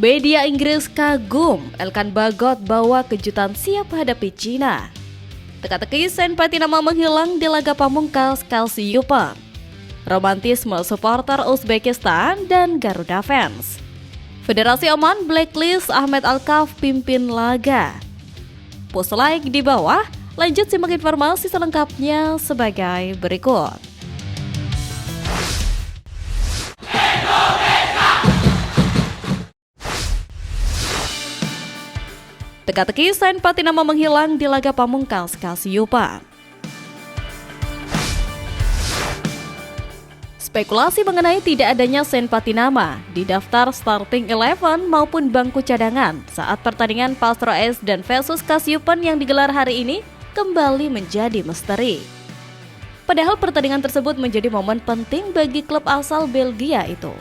Media Inggris kagum, Elkan Bagot bawa kejutan siap hadapi Cina. Teka-teki Sen Patinama menghilang di laga pamungkas Kasyupan. Romantisme supporter Uzbekistan dan Garuda fans. Federasi Oman blacklist Ahmed Alkaf pimpin laga. Post like di bawah, lanjut simak informasi selengkapnya sebagai berikut. Teka-teki Sen Patinama menghilang di laga pamungkas Kasyupan. Spekulasi mengenai tidak adanya Sen Patinama di daftar starting 11 maupun bangku cadangan saat pertandingan Pastro S dan versus Kasyupan yang digelar hari ini kembali menjadi misteri. Padahal pertandingan tersebut menjadi momen penting bagi klub asal Belgia itu.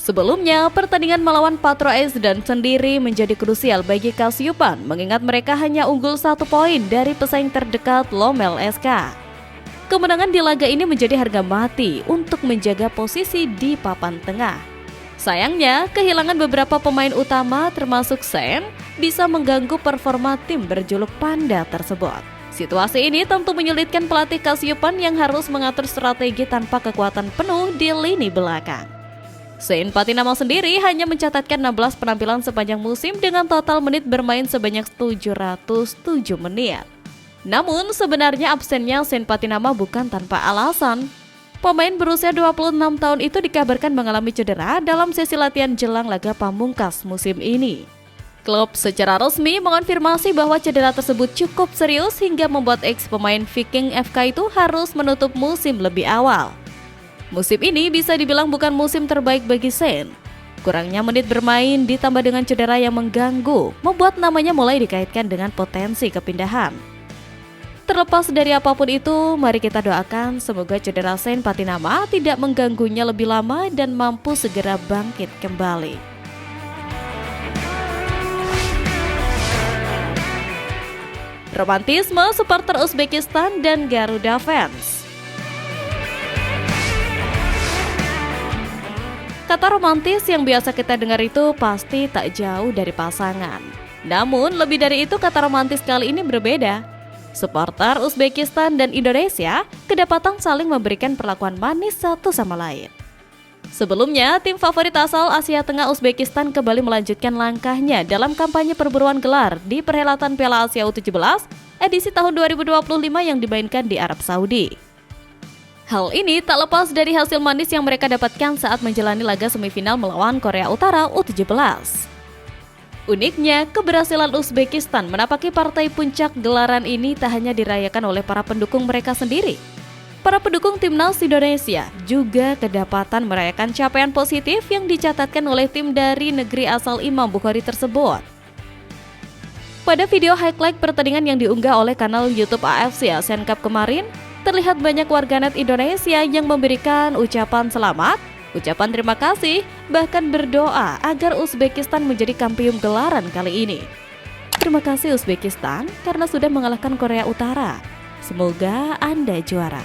Sebelumnya, pertandingan melawan Pastro S dan sendiri menjadi krusial bagi Kasyupan mengingat mereka hanya unggul 1 poin dari pesaing terdekat Lommel SK. Kemenangan di laga ini menjadi harga mati untuk menjaga posisi di papan tengah. Sayangnya, kehilangan beberapa pemain utama termasuk Sen bisa mengganggu performa tim berjuluk Panda tersebut. Situasi ini tentu menyulitkan pelatih Kasyupan yang harus mengatur strategi tanpa kekuatan penuh di lini belakang. Sen Patinama sendiri hanya mencatatkan 16 penampilan sepanjang musim dengan total menit bermain sebanyak 707 menit. Namun sebenarnya absennya Sen Patinama bukan tanpa alasan. Pemain berusia 26 tahun itu dikabarkan mengalami cedera dalam sesi latihan jelang laga pamungkas musim ini. Klub secara resmi mengonfirmasi bahwa cedera tersebut cukup serius hingga membuat ex-pemain Viking FK itu harus menutup musim lebih awal. Musim ini bisa dibilang bukan musim terbaik bagi Sen. Kurangnya menit bermain ditambah dengan cedera yang mengganggu, membuat namanya mulai dikaitkan dengan potensi kepindahan. Terlepas dari apapun itu, mari kita doakan semoga cedera Sen Patinama tidak mengganggunya lebih lama dan mampu segera bangkit kembali. Romantisme supporter Uzbekistan dan Garuda fans. Kata romantis yang biasa kita dengar itu pasti tak jauh dari pasangan. Namun lebih dari itu kata romantis kali ini berbeda. Supporter Uzbekistan dan Indonesia kedapatan saling memberikan perlakuan manis satu sama lain. Sebelumnya, tim favorit asal Asia Tengah Uzbekistan kembali melanjutkan langkahnya dalam kampanye perburuan gelar di perhelatan Piala Asia U17 edisi tahun 2025 yang dimainkan di Arab Saudi. Hal ini tak lepas dari hasil manis yang mereka dapatkan saat menjalani laga semifinal melawan Korea Utara U17. Uniknya, keberhasilan Uzbekistan menapaki partai puncak gelaran ini tak hanya dirayakan oleh para pendukung mereka sendiri. Para pendukung timnas Indonesia juga kedapatan merayakan capaian positif yang dicatatkan oleh tim dari negeri asal Imam Bukhari tersebut. Pada video highlight pertandingan yang diunggah oleh kanal YouTube AFC Asian Cup kemarin, terlihat banyak warganet Indonesia yang memberikan ucapan selamat, ucapan terima kasih, bahkan berdoa agar Uzbekistan menjadi kampiun gelaran kali ini. Terima kasih Uzbekistan karena sudah mengalahkan Korea Utara. Semoga Anda juara.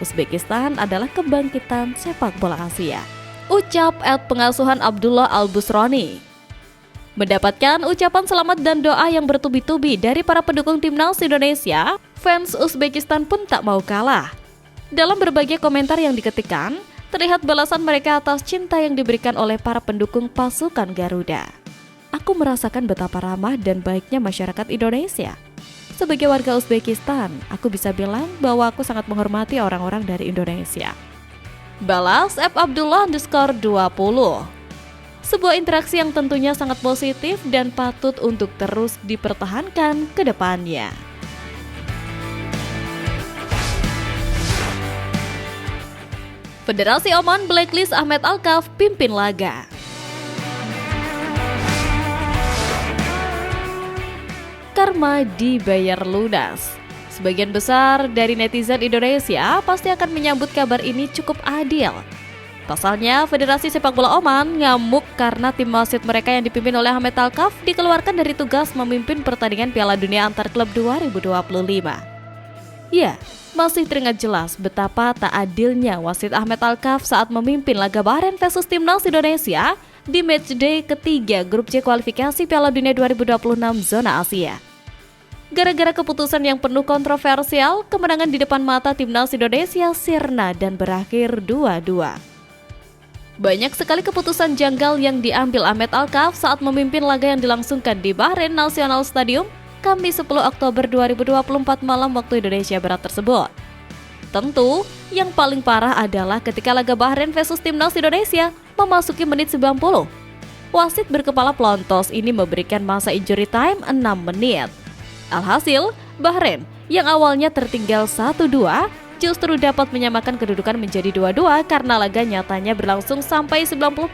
Uzbekistan adalah kebangkitan sepak bola Asia. Ucap @pengasuhan Abdullah Al-Busroni. Mendapatkan ucapan selamat dan doa yang bertubi-tubi dari para pendukung timnas Indonesia, fans Uzbekistan pun tak mau kalah. Dalam berbagai komentar yang diketikkan, terlihat balasan mereka atas cinta yang diberikan oleh para pendukung pasukan Garuda. Aku merasakan betapa ramah dan baiknya masyarakat Indonesia. Sebagai warga Uzbekistan, aku bisa bilang bahwa aku sangat menghormati orang-orang dari Indonesia. Balas @Abdullah_20. Sebuah interaksi yang tentunya sangat positif dan patut untuk terus dipertahankan ke depannya. Federasi Oman blacklist Ahmed Alkaf pimpin laga. Karma dibayar lunas. Sebagian besar dari netizen Indonesia pasti akan menyambut kabar ini cukup adil. Pasalnya, Federasi Sepak Bola Oman ngamuk karena tim wasit mereka yang dipimpin oleh Ahmed Alkaf dikeluarkan dari tugas memimpin pertandingan Piala Dunia antar klub 2025. Ya, masih teringat jelas betapa tak adilnya wasit Ahmed Alkaf saat memimpin laga Bahrain versus timnas Indonesia di matchday ketiga Grup C kualifikasi Piala Dunia 2026 zona Asia. Gara-gara keputusan yang penuh kontroversial, kemenangan di depan mata timnas Indonesia sirna dan berakhir 2-2. Banyak sekali keputusan janggal yang diambil Ahmed Alkaf saat memimpin laga yang dilangsungkan di Bahrain National Stadium Kamis 10 Oktober 2024 malam waktu Indonesia Barat tersebut. Tentu, yang paling parah adalah ketika laga Bahrain versus timnas Indonesia memasuki menit 90. Wasit berkepala pelontos ini memberikan masa injury time 6 menit. Alhasil, Bahrain yang awalnya tertinggal 1-2 justru dapat menyamakan kedudukan menjadi 2-2 karena laga nyatanya berlangsung sampai 90+9,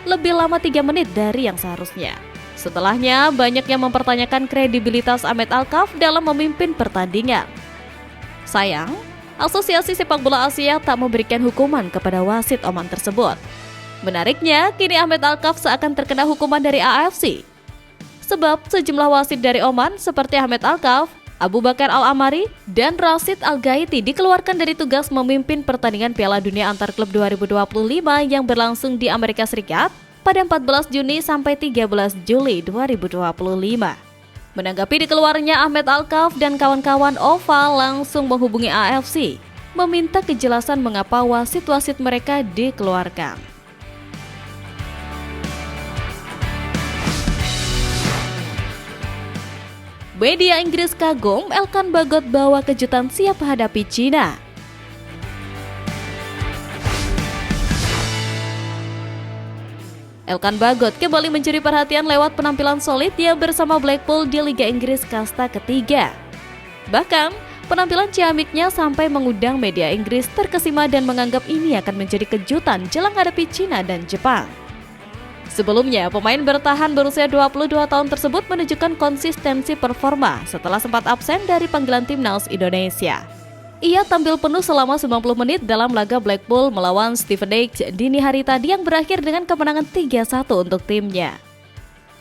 lebih lama 3 menit dari yang seharusnya. Setelahnya, banyak yang mempertanyakan kredibilitas Ahmed Alkaf dalam memimpin pertandingan. Sayang, Asosiasi Sepak Bola Asia tak memberikan hukuman kepada wasit Oman tersebut. Menariknya, kini Ahmed Alkaf seakan terkena hukuman dari AFC. Sebab sejumlah wasit dari Oman seperti Ahmed Alkaf, Abu Bakar Al-Amari, dan Rashid Al-Ghaiti dikeluarkan dari tugas memimpin pertandingan Piala Dunia Antar Klub 2025 yang berlangsung di Amerika Serikat pada 14 Juni sampai 13 Juli 2025. Menanggapi dikeluarnya Ahmed Alkaf dan kawan-kawan OVA langsung menghubungi AFC, meminta kejelasan mengapa wasit-wasit mereka dikeluarkan. Media Inggris kagum, Elkan Bagot bawa kejutan siap hadapi Cina. Elkan Bagot kembali mencuri perhatian lewat penampilan solidnya bersama Blackpool di Liga Inggris kasta ketiga. Bahkan, penampilan ciamiknya sampai mengundang media Inggris terkesima dan menganggap ini akan menjadi kejutan jelang hadapi Cina dan Jepang. Sebelumnya, pemain bertahan berusia 22 tahun tersebut menunjukkan konsistensi performa setelah sempat absen dari panggilan timnas Indonesia. Ia tampil penuh selama 90 menit dalam laga Blackpool melawan Stevenage dini hari tadi yang berakhir dengan kemenangan 3-1 untuk timnya.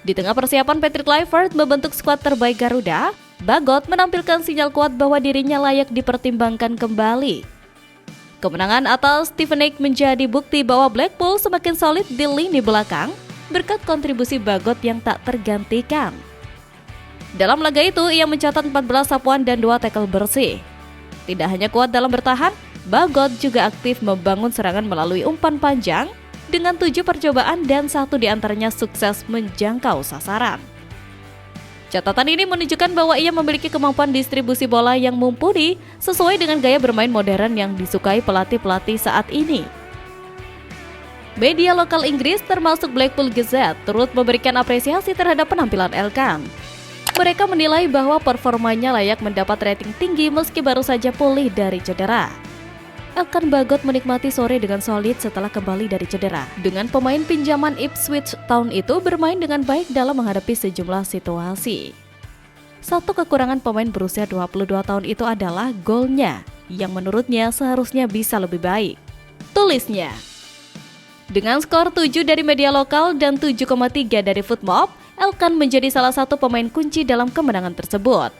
Di tengah persiapan Patrick Kluivert membentuk skuad terbaik Garuda, Bagot menampilkan sinyal kuat bahwa dirinya layak dipertimbangkan kembali. Kemenangan atas Stevenage menjadi bukti bahwa Blackpool semakin solid di lini belakang berkat kontribusi Bagot yang tak tergantikan. Dalam laga itu, ia mencatat 14 sapuan dan 2 tackle bersih. Tidak hanya kuat dalam bertahan, Bagot juga aktif membangun serangan melalui umpan panjang dengan 7 percobaan dan 1 diantaranya sukses menjangkau sasaran. Catatan ini menunjukkan bahwa ia memiliki kemampuan distribusi bola yang mumpuni sesuai dengan gaya bermain modern yang disukai pelatih-pelatih saat ini. Media lokal Inggris termasuk Blackpool Gazette turut memberikan apresiasi terhadap penampilan Elkan. Mereka menilai bahwa performanya layak mendapat rating tinggi meski baru saja pulih dari cedera. Elkan Bagot menikmati sore dengan solid setelah kembali dari cedera. Dengan pemain pinjaman Ipswich Town itu bermain dengan baik dalam menghadapi sejumlah situasi. Satu kekurangan pemain berusia 22 tahun itu adalah golnya, yang menurutnya seharusnya bisa lebih baik. Tulisnya. Dengan skor 7 dari media lokal dan 7,3 dari Footmob, Elkan menjadi salah satu pemain kunci dalam kemenangan tersebut.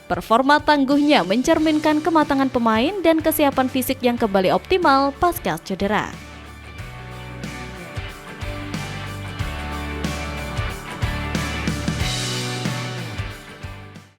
Performa tangguhnya mencerminkan kematangan pemain dan kesiapan fisik yang kembali optimal pasca cedera.